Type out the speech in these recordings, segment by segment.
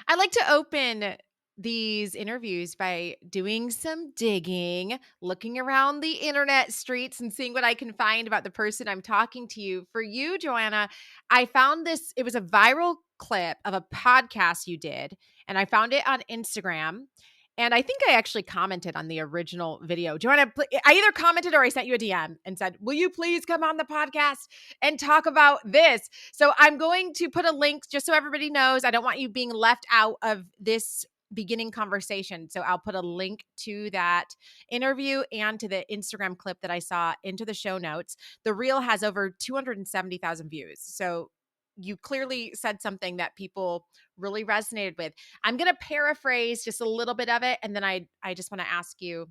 I like to open these interviews by doing some digging, looking around the internet streets and seeing what I can find about the person I'm talking to you. For you, Joanna, I found this, it was a viral clip of a podcast you did, and I found it on Instagram. And I think I actually commented on the original video. Joanna, I either commented or I sent you a DM and said, will you please come on the podcast and talk about this? So I'm going to put a link just so everybody knows. I don't want you being left out of this beginning conversation. So I'll put a link to that interview and to the Instagram clip that I saw into the show notes. The reel has over 270,000 views. So you clearly said something that people really resonated with. I'm going to paraphrase just a little bit of it, and then I just want to ask you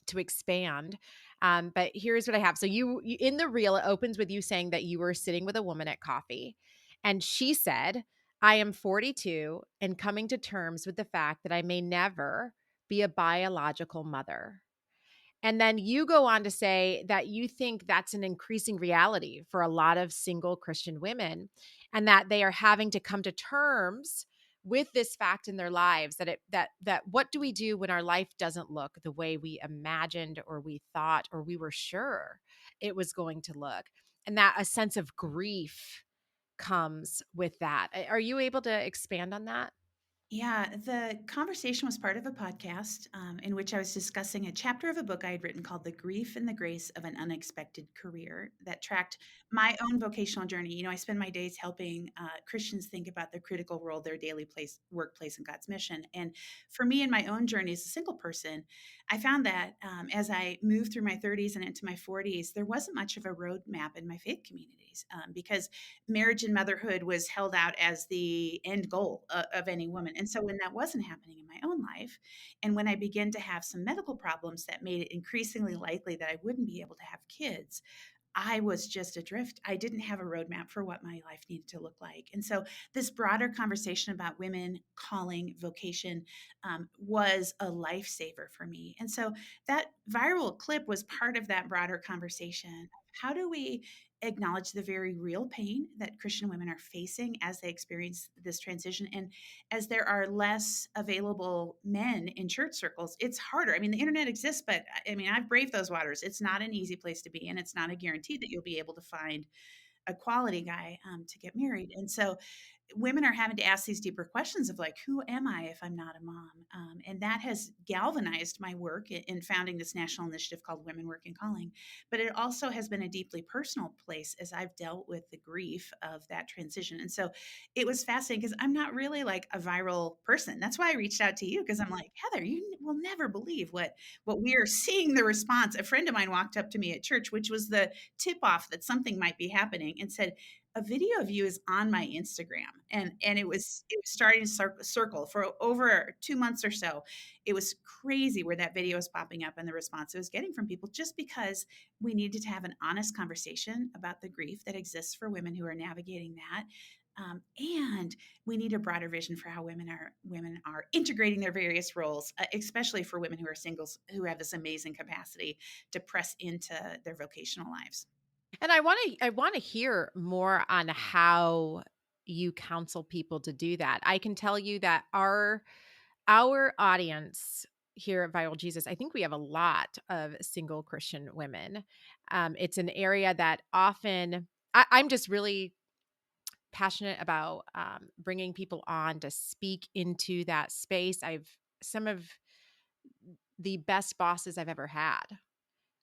to expand. But here's what I have. So you in the reel, it opens with you saying that you were sitting with a woman at coffee, and she said, "I am 42 and coming to terms with the fact that I may never be a biological mother." And then you go on to say that you think that's an increasing reality for a lot of single Christian women, and that they are having to come to terms with this fact in their lives, that what do we do when our life doesn't look the way we imagined or we thought or we were sure it was going to look, and that a sense of grief comes with that. Are you able to expand on that? Yeah, the conversation was part of a podcast in which I was discussing a chapter of a book I had written called The Grief and the Grace of an Unexpected Career that tracked my own vocational journey. I spend my days helping Christians think about the critical role their daily workplace, and God's mission. And for me, in my own journey as a single person, I found that as I moved through my 30s and into my 40s, there wasn't much of a roadmap in my faith communities because marriage and motherhood was held out as the end goal of any woman. And so when that wasn't happening in my own life, and when I began to have some medical problems that made it increasingly likely that I wouldn't be able to have kids, I was just adrift. I didn't have a roadmap for what my life needed to look like. And so, this broader conversation about women, calling, vocation was a lifesaver for me. And so, that viral clip was part of that broader conversation. How do we acknowledge the very real pain that Christian women are facing as they experience this transition? And as there are less available men in church circles, it's harder. I mean, the internet exists, but I mean, I've braved those waters. It's not an easy place to be, and it's not a guarantee that you'll be able to find a quality guy to get married. And so women are having to ask these deeper questions of like, who am I if I'm not a mom? And that has galvanized my work in founding this national initiative called Women Work and Calling. But it also has been a deeply personal place as I've dealt with the grief of that transition. And so it was fascinating because I'm not really like a viral person. That's why I reached out to you, because I'm like, Heather, you will never believe what we are seeing the response. A friend of mine walked up to me at church, which was the tip off that something might be happening, and said, a video of you is on my Instagram. And it was starting to circle for over 2 months or so. It was crazy where that video was popping up and the response it was getting from people, just because we needed to have an honest conversation about the grief that exists for women who are navigating that. And we need a broader vision for how women are integrating their various roles, especially for women who are singles who have this amazing capacity to press into their vocational lives. And I want to hear more on how you counsel people to do that. I can tell you that our audience here at Viral Jesus, I think we have a lot of single Christian women. It's an area that often I'm just really passionate about bringing people on to speak into that space. I've some of the best bosses I've ever had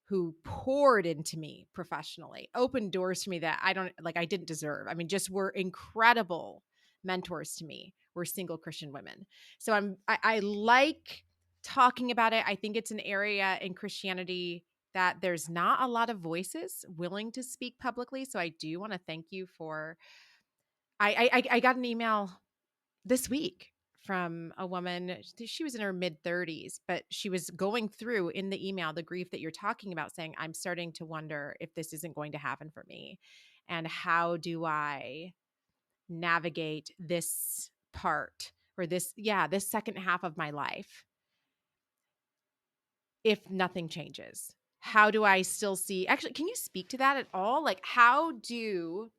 who poured into me professionally, opened doors to me that I didn't deserve. I mean, just were incredible mentors to me, were single Christian women. So I like talking about it. I think it's an area in Christianity that there's not a lot of voices willing to speak publicly. So I do want to thank you for I got an email this week from a woman. She was in her mid 30s, but she was going through in the email the grief that you're talking about, saying, I'm starting to wonder if this isn't going to happen for me. And how do I navigate this part, or this second half of my life if nothing changes? How do I still see? Actually, can you speak to that at all? Like, how do,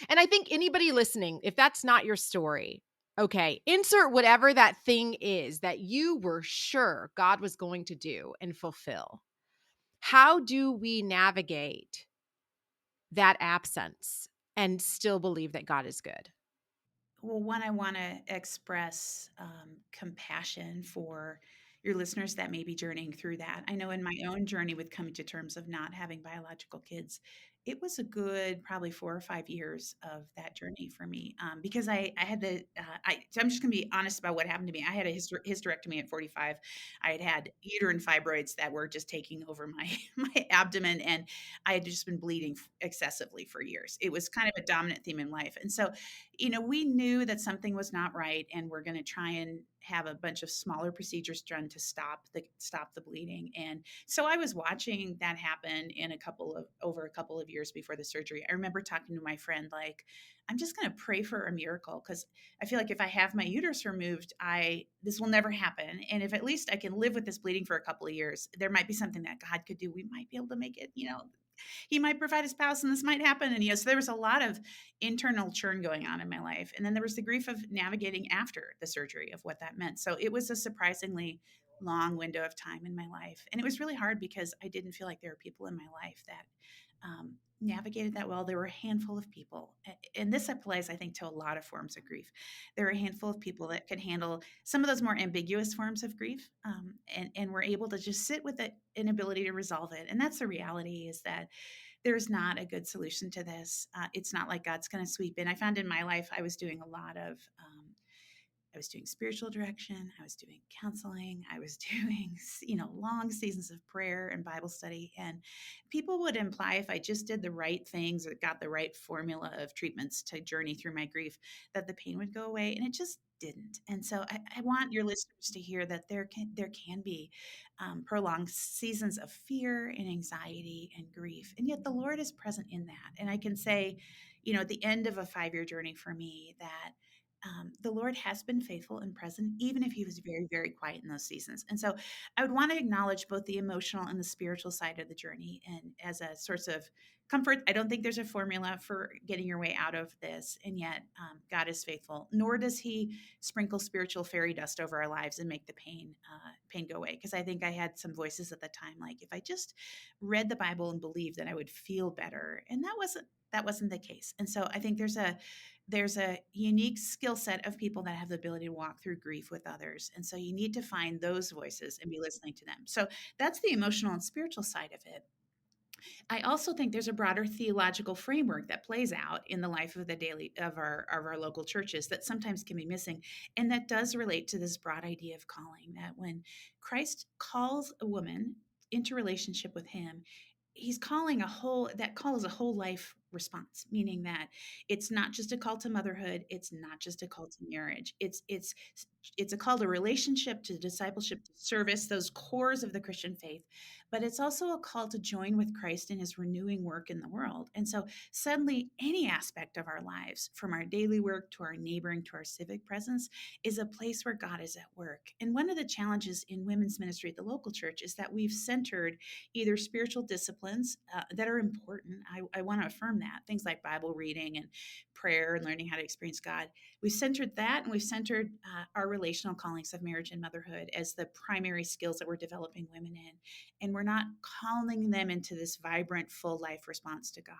and I think anybody listening, if that's not your story, Okay, insert whatever that thing is that you were sure God was going to do and fulfill. How do we navigate that absence and still believe that God is good? Well, one, I want to express compassion for your listeners that may be journeying through that. I know in my own journey with coming to terms of not having biological kids, it was a good probably 4 or 5 years of that journey for me because I had the so I'm just going to be honest about what happened to me. I had a hysterectomy at 45. I had uterine fibroids that were just taking over my my abdomen, and I had just been bleeding excessively for years. It was kind of a dominant theme in life, and so we knew that something was not right, and we're going to try and have a bunch of smaller procedures done to stop the bleeding. And so I was watching that happen in a couple of years before the surgery. I remember talking to my friend like, I'm just going to pray for a miracle because I feel like if I have my uterus removed, I this will never happen. And if at least I can live with this bleeding for a couple of years, there might be something that God could do. We might be able to make it, he might provide a spouse and this might happen. And, so there was a lot of internal churn going on in my life. And then there was the grief of navigating after the surgery of what that meant. So it was a surprisingly long window of time in my life. And it was really hard because I didn't feel like there were people in my life that navigated that well. There were a handful of people. And this applies, I think, to a lot of forms of grief. There are a handful of people that could handle some of those more ambiguous forms of grief and were able to just sit with it, an ability to resolve it. And that's the reality is that there's not a good solution to this. It's not like God's going to sweep in. I found in my life, I was doing spiritual direction. I was doing counseling. I was doing, long seasons of prayer and Bible study. And people would imply if I just did the right things or got the right formula of treatments to journey through my grief, that the pain would go away. And it just didn't. And so I want your listeners to hear that there can be prolonged seasons of fear and anxiety and grief. And yet the Lord is present in that. And I can say, at the end of a 5 year journey for me, that the Lord has been faithful and present, even if He was very, very quiet in those seasons. And so I would want to acknowledge both the emotional and the spiritual side of the journey. And as a source of comfort, I don't think there's a formula for getting your way out of this. And yet, God is faithful, nor does He sprinkle spiritual fairy dust over our lives and make the pain go away. Because I think I had some voices at the time, like if I just read the Bible and believed that I would feel better. And that wasn't the case. And so I think there's a unique skill set of people that have the ability to walk through grief with others. And so you need to find those voices and be listening to them. So that's the emotional and spiritual side of it. I also think there's a broader theological framework that plays out in the life of the daily of our local churches that sometimes can be missing, and that does relate to this broad idea of calling. That when Christ calls a woman into relationship with Him, He's calling a whole that call is a whole life response, meaning that it's not just a call to motherhood, it's not just a call to marriage. It's a call to relationship, to discipleship, to service, those cores of the Christian faith, but it's also a call to join with Christ in His renewing work in the world. And so suddenly any aspect of our lives, from our daily work to our neighboring to our civic presence, is a place where God is at work. And one of the challenges in women's ministry at the local church is that we've centered either spiritual disciplines that are important. I want to affirm that. Things like Bible reading and prayer and learning how to experience God. We've centered that, and we've centered our relational callings of marriage and motherhood as the primary skills that we're developing women in. And we're not calling them into this vibrant, full life response to God.